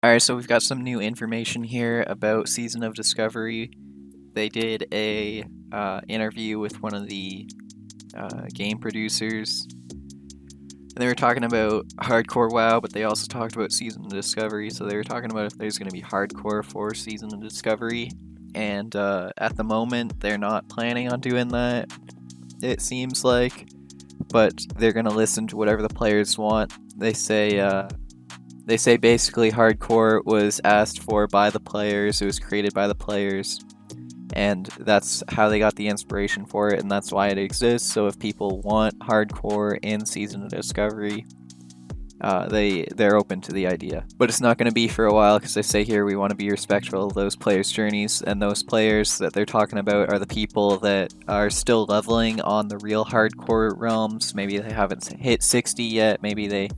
Alright, so we've got some new information here about Season of Discovery. They did a interview with one of the game producers, and they were talking about hardcore WoW, but they also talked about Season of Discovery. So they were talking about if there's going to be hardcore for Season of Discovery, and at the moment they're not planning on doing that. It seems like, but they're going to listen to whatever the players want. They say basically hardcore was asked for by the players, it was created by the players, and that's how they got the inspiration for it, and that's why it exists. So if people want hardcore in Season of Discovery, they're open to the idea. But it's not going to be for a while, because they say here we want to be respectful of those players' journeys, and those players that they're talking about are the people that are still leveling on the real hardcore realms. Maybe they haven't hit 60 yet, maybe they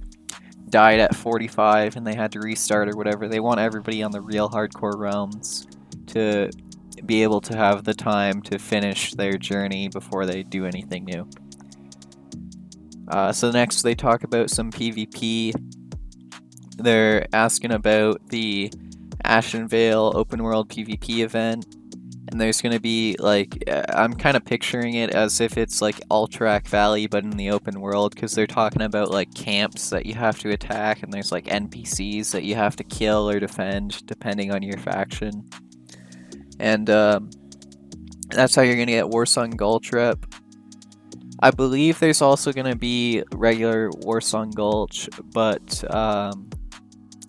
died at 45 and they had to restart or whatever. They want everybody on the real hardcore realms to be able to have the time to finish their journey before they do anything new. So next they talk about some PvP. They're asking about the Ashenvale open world PvP event. And there's going to be, like, I'm kind of picturing it as if it's like Alterac Valley, but in the open world, because they're talking about, like, camps that you have to attack, and there's, like, NPCs that you have to kill or defend, depending on your faction. And, that's how you're going to get Warsong Gulch rep. I believe there's also going to be regular Warsong Gulch, but,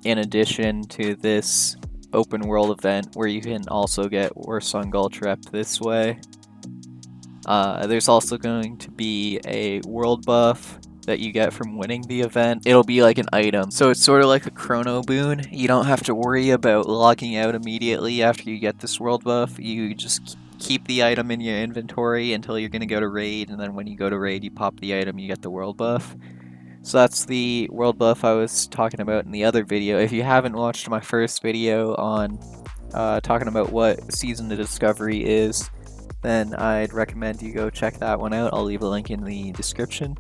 in addition to this open world event where you can also get Warsong Gulch rep this way. There's also going to be a world buff that you get from winning the event. It'll be like an item, so it's sort of like a chrono boon. You don't have to worry about logging out immediately after you get this world buff. You just keep the item in your inventory until you're going to go to raid, and then when you go to raid you pop the item, you get the world buff. So that's the world buff I was talking about in the other video. If you haven't watched my first video on talking about what Season of Discovery is, then I'd recommend you go check that one out. I'll leave a link in the description.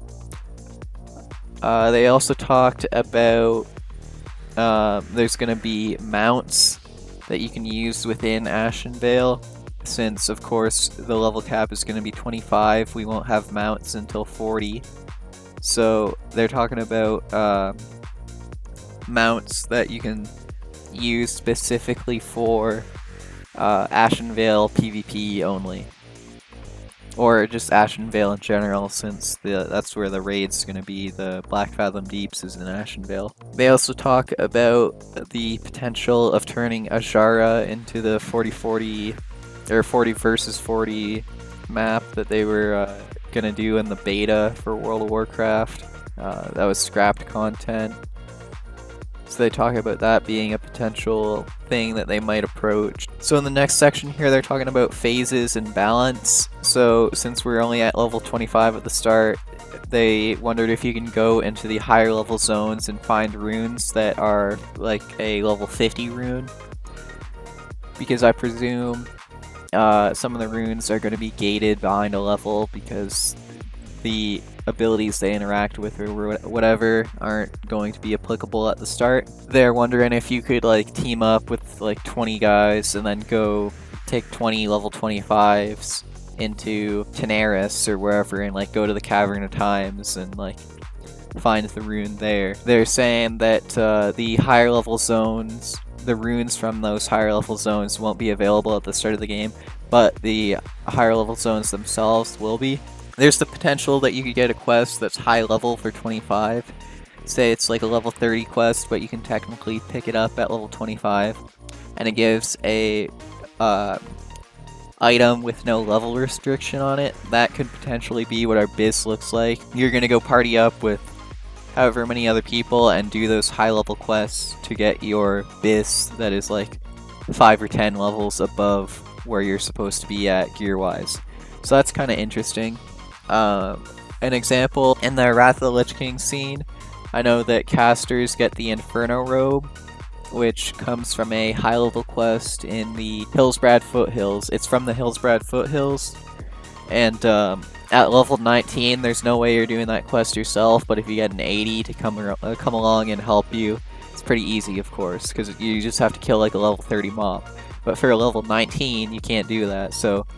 They also talked about there's going to be mounts that you can use within Ashenvale. Since, of course, the level cap is going to be 25, we won't have mounts until 40. So they're talking about mounts that you can use specifically for Ashenvale PvP only, or just Ashenvale in general, since that's where the raid's going to be. The Black Fathom Deeps is in Ashenvale. They also talk about the potential of turning Ajara into the 40-40 or 40 versus 40 map that they were gonna do in the beta for World of Warcraft. That was scrapped content. So they talk about that being a potential thing that they might approach. So in the next section here, they're talking about phases and balance. So since we're only at level 25 at the start, they wondered if you can go into the higher level zones and find runes that are like a level 50 rune. Because I presume some of the runes are going to be gated behind a level because the abilities they interact with or whatever aren't going to be applicable at the start. They're wondering if you could like team up with like 20 guys and then go take 20 level 25s into Tenaris or wherever and like go to the Cavern of Times and like find the rune there. They're saying that the higher level zones, the runes from those higher level zones won't be available at the start of the game, but the higher level zones themselves will be. There's the potential that you could get a quest that's high level for 25. Say it's like a level 30 quest, but you can technically pick it up at level 25. And it gives a item with no level restriction on it. That could potentially be what our biz looks like. You're gonna go party up with however many other people and do those high level quests to get your bis that is like 5 or 10 levels above where you're supposed to be at gear wise. So that's kind of interesting. An example, in the Wrath of the Lich King scene, I know that casters get the Inferno Robe, which comes from a high level quest in the Hillsbrad Foothills. It's from the Hillsbrad Foothills, and at level 19, there's no way you're doing that quest yourself, but if you get an 80 to come along and help you, it's It's pretty easy, of course, because you just have to kill like a level 30 mob. But for a level 19, you can't do that. So,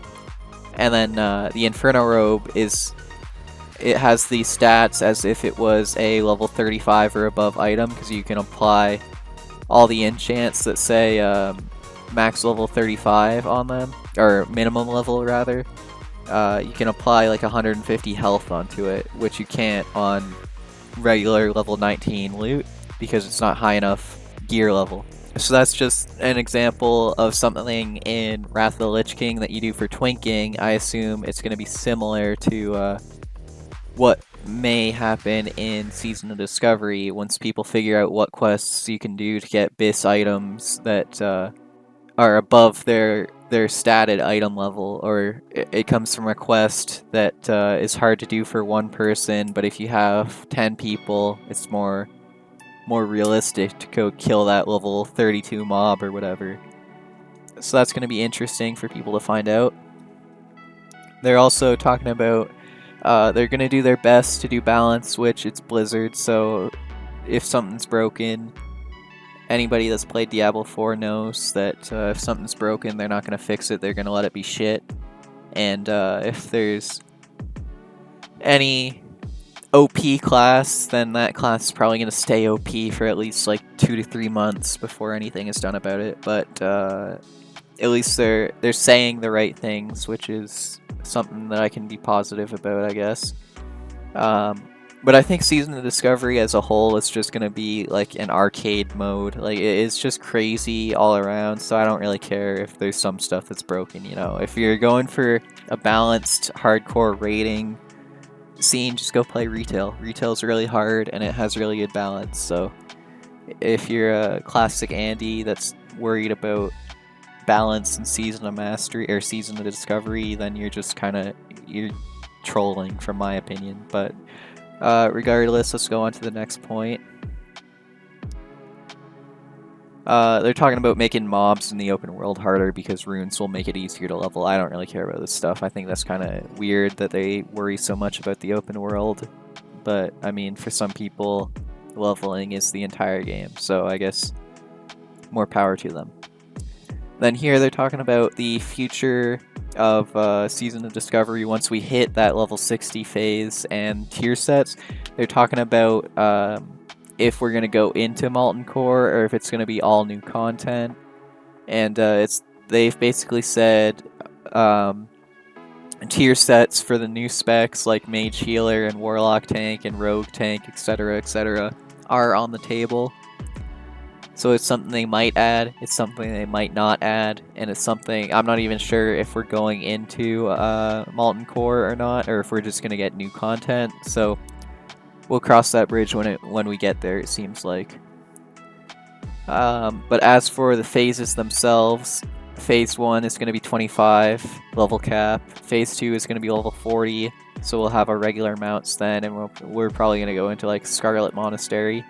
and then the Inferno Robe it has the stats as if it was a level 35 or above item, because you can apply all the enchants that say max level 35 on them, or minimum level rather. You can apply like 150 health onto it, which you can't on regular level 19 loot because it's not high enough gear level. So that's just an example of something in Wrath of the Lich King that you do for twinking. I assume it's going to be similar to what may happen in Season of Discovery once people figure out what quests you can do to get BIS items that are above their statted item level, or it comes from a quest that is hard to do for one person, but if you have 10 people, it's more realistic to go kill that level 32 mob or whatever. So that's going to be interesting for people to find out. They're also talking about they're going to do their best to do balance, which it's Blizzard, so if something's broken, anybody that's played Diablo 4 knows that if something's broken, they're not going to fix it, they're going to let it be shit. And if there's any OP class, then that class is probably going to stay OP for at least like 2 to 3 months before anything is done about it. But at least they're saying the right things, which is something that I can be positive about, I guess. But I think Season of Discovery as a whole is just going to be like an arcade mode. Like, it's just crazy all around, so I don't really care if there's some stuff that's broken, you know. If you're going for a balanced hardcore raiding scene, just go play Retail. Retail's really hard and it has really good balance, so if you're a classic Andy that's worried about balance in Season of Mastery or Season of Discovery, then you're just you're trolling, from my opinion. But regardless, let's go on to the next point. They're talking about making mobs in the open world harder because runes will make it easier to level. I don't really care about this stuff. I think that's kind of weird that they worry so much about the open world. But, I mean, for some people, leveling is the entire game. So I guess more power to them. Then here they're talking about the future of Season of Discovery once we hit that level 60 phase and tier sets. They're talking about if we're going to go into Molten Core or if it's going to be all new content. And they've basically said tier sets for the new specs like Mage Healer and Warlock Tank and Rogue Tank, etc., are on the table. So it's something they might add, it's something they might not add, and it's something I'm not even sure if we're going into Molten Core or not, or if we're just going to get new content. So we'll cross that bridge when we get there, it seems like. But as for the phases themselves, Phase 1 is going to be 25 level cap, Phase 2 is going to be level 40, so we'll have our regular mounts then, and we're probably going to go into like Scarlet Monastery.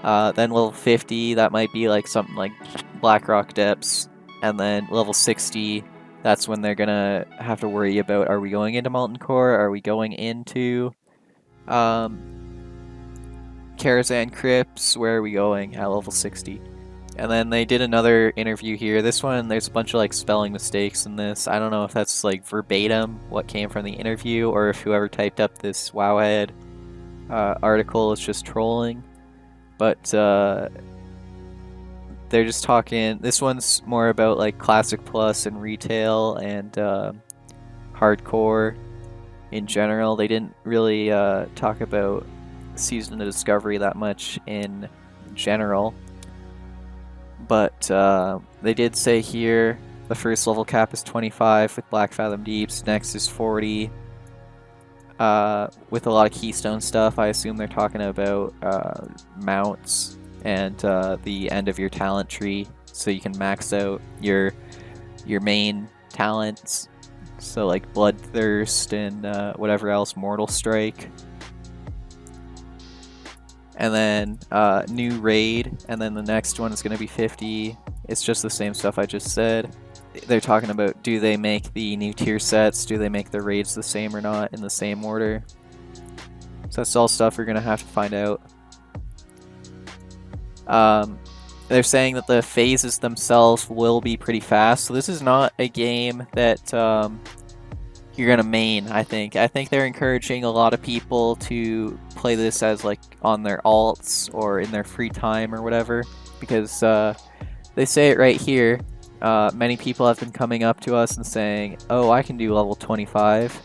Then level 50, that might be like something like Blackrock Depths, and then level 60, that's when they're gonna have to worry about, are we going into Molten Core, are we going into Karazhan Crypts, where are we going at level 60? And then they did another interview here. This one, there's a bunch of like spelling mistakes in this. I don't know if that's like verbatim what came from the interview, or if whoever typed up this Wowhead article is just trolling. But they're just talking, this one's more about like Classic Plus and Retail and Hardcore in general. They didn't really talk about Season of Discovery that much in general. But they did say here the first level cap is 25 with Black Fathom Deeps, next is 40. With a lot of Keystone stuff, I assume they're talking about mounts and the end of your talent tree, so you can max out your main talents, so like Bloodthirst and whatever else, Mortal Strike. And then new raid, and then the next one is going to be 50. It's just the same stuff I just said. They're talking about, do they make the new tier sets, do they make the raids the same or not in the same order? So that's all stuff we're going to have to find out. They're saying that the phases themselves will be pretty fast, so this is not a game that you're gonna main, I think. I think they're encouraging a lot of people to play this as like on their alts or in their free time or whatever, because they say it right here. Many people have been coming up to us and saying, oh, I can do level 25,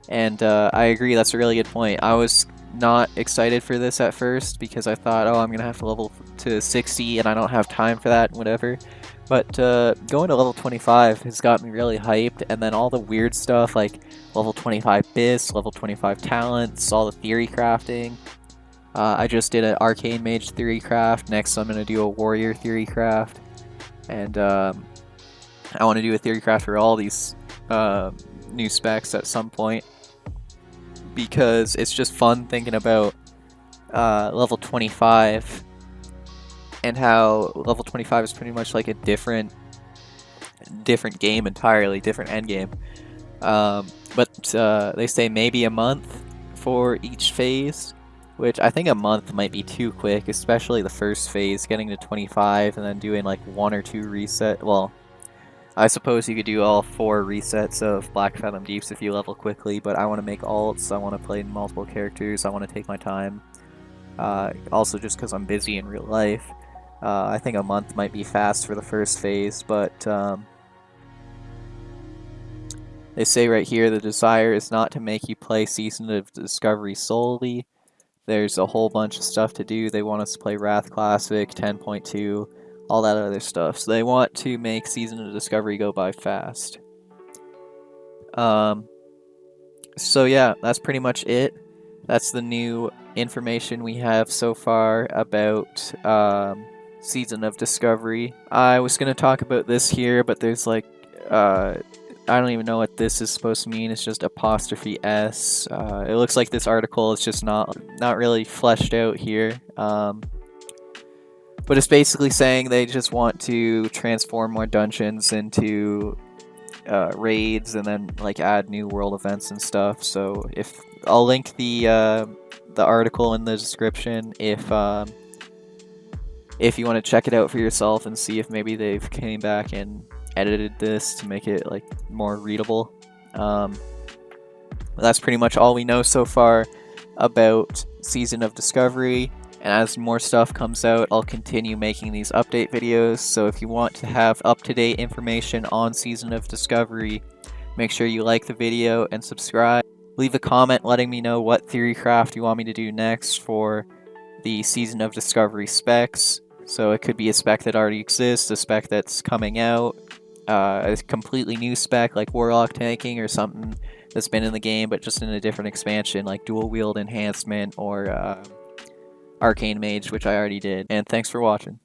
and I agree, that's a really good point. I was not excited for this at first because I thought, oh, I'm gonna have to level to 60 and I don't have time for that and whatever. But going to level 25 has got me really hyped, and then all the weird stuff like level 25 bis, level 25 talents, all the theory crafting. I just did an arcane mage theory craft. Next I'm going to do a warrior theory craft, and I want to do a theory craft for all these new specs at some point, because it's just fun thinking about level 25 and how level 25 is pretty much like a different game entirely, different end game. But they say maybe a month for each phase, which I think a month might be too quick, especially the first phase, getting to 25 and then doing like 1 or 2 reset. Well, I suppose you could do all 4 resets of Black Fathom Deeps if you level quickly, but I want to make alts, I want to play multiple characters, I want to take my time. Also just because I'm busy in real life. I think a month might be fast for the first phase, but they say right here the desire is not to make you play Season of Discovery solely. There's a whole bunch of stuff to do. They want us to play Wrath Classic, 10.2, all that other stuff. So they want to make Season of Discovery go by fast. So yeah, that's pretty much it. That's the new information we have so far about Season of Discovery. I was going to talk about this here, but there's like, I don't even know what this is supposed to mean. It's just apostrophe S. It looks like this article is just not really fleshed out here. But it's basically saying they just want to transform more dungeons into raids and then like add new world events and stuff. So I'll link the article in the description if you want to check it out for yourself and see if maybe they've came back and edited this to make it like more readable. That's pretty much all we know so far about Season of Discovery, and as more stuff comes out, I'll continue making these update videos. So if you want to have up-to-date information on Season of Discovery, make sure you like the video and subscribe. Leave a comment letting me know what theory craft you want me to do next for the Season of Discovery specs. So it could be a spec that already exists, a spec that's coming out, a completely new spec like Warlock tanking, or something that's been in the game but just in a different expansion like Dual Wield Enhancement or Arcane Mage, which I already did. And thanks for watching.